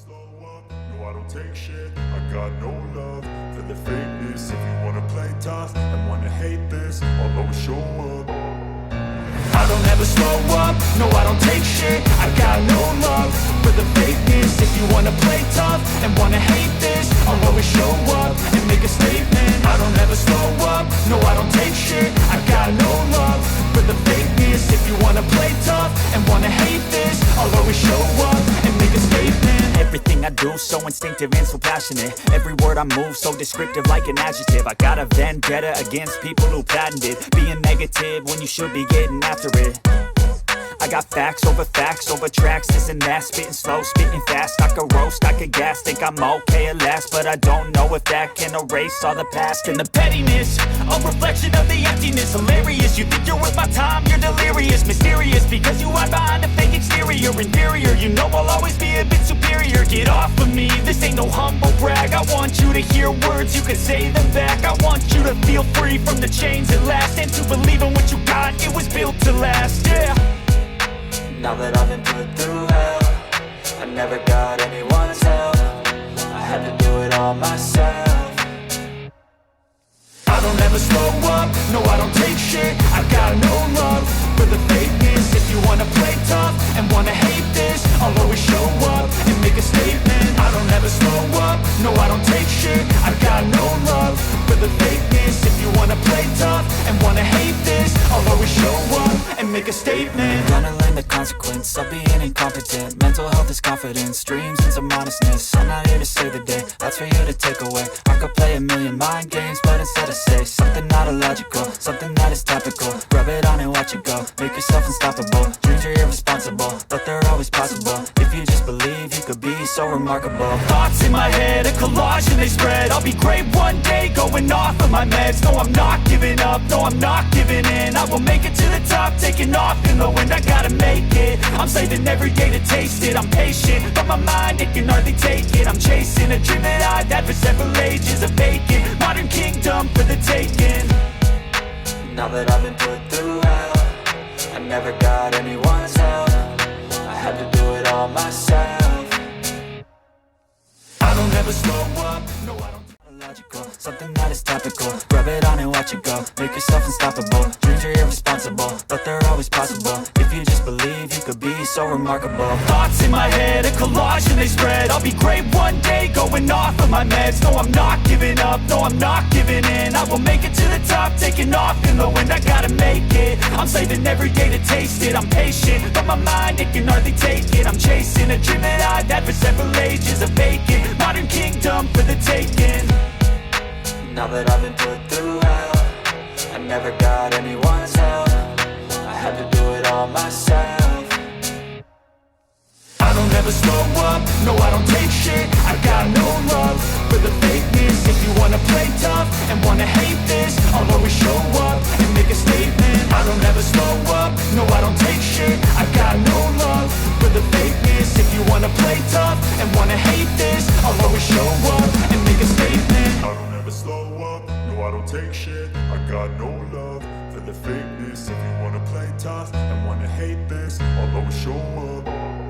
slow up, no I don't take shit. I got no love for the fakeness. If you wanna play tough and wanna hate this, I'll always show up. I don't ever slow up, no I don't take shit. I got no love for the fakeness. If you wanna play tough and wanna hate this, I'll always show up and make a statement. I don't ever slow up, no I don't take shit. I got no love for the fakeness. If you wanna play tough and wanna hate this, I'll always show up and make a statement. Everything I do so instinctive and so passionate. Every word I move so descriptive like an adjective. I got a vendetta against people who patented being negative when you should be getting after it. I got facts over tracks, this and that. Spitting slow, spitting fast. I could roast, I could gas. Think I'm okay at last, but I don't know if that can erase all the past. And the pettiness, a reflection of the emptiness. Hilarious, you think you're worth my time, you're delirious. Mysterious, because you hide behind a fake exterior. Inferior, you know I'll always be a bit superior. Get off of me, this ain't no humble brag. I want you to hear words, you can say them back. I want you to feel free from the chains at last, and to believe in what you got, it was built to last, yeah. Now that I've been put through hell, I never got anyone's help. I had to do it all myself. I don't ever slow up, no I don't take shit. I got no love for the fakeness. If you wanna play tough and wanna hate this, I'll always show up and make a statement. I don't ever slow up, no I don't take shit. I got no love for the fakeness. If you wanna play tough and wanna hate this, I'll always show up and make a statement. Gonna learn the consequence of being incompetent. Mental health is confidence, dreams and some honestness. I'm not here to save the day, that's for you to take away. I could play a million mind games, but instead I say something not illogical, something that is topical. Rub it on and watch it go, make yourself unstoppable. Dreams are irresponsible, but they're always possible. If you just believe, you could be so remarkable. Thoughts in my head, a collage and they spread. I'll be great one day, going off of my meds. No, I'm not giving up, no, I'm not giving in. I will make it to the top, taking off in the wind. I gotta make it, I'm saving every day to taste it. I'm patient, but my mind, it can hardly take it. I'm chasing a dream that I've had for several ages. A vacant, modern kingdom for the taking. Now that I've been put through hell, I never got anyone's help. I had to do it all myself. I don't ever slow up, no I don't. Logical, something that is topical. Rub it on and watch it go, make yourself unstoppable. Dreams are irresponsible, but they're always possible. If you just believe, you could be so remarkable. Thoughts in my head, a collage and they spread. I'll be great one day, going off of my meds. No, I'm not giving up, no, I'm not giving in. I will make it to the top, taking off in the wind. I gotta make it, I'm saving every day to taste it. I'm patient, but my mind, it can hardly take it. I'm chasing a dream that I've had for several ages. A vacant, modern kingdom for the taking. Now that I've been put through hell, I never got anyone's help. I had to do it all myself. I don't ever slow up, no I don't take shit. I got no love for the fakeness. If you wanna play tough and wanna hate this, I'll always show up and make a statement. I don't ever slow up, no I don't take shit. I got no love for the fakeness. If you wanna play tough and wanna hate this, I'll always show up and make a statement. I don't ever slow up, no I don't take shit. I got no love for the fakeness. If you wanna play tough and wanna hate this, I'll always show up.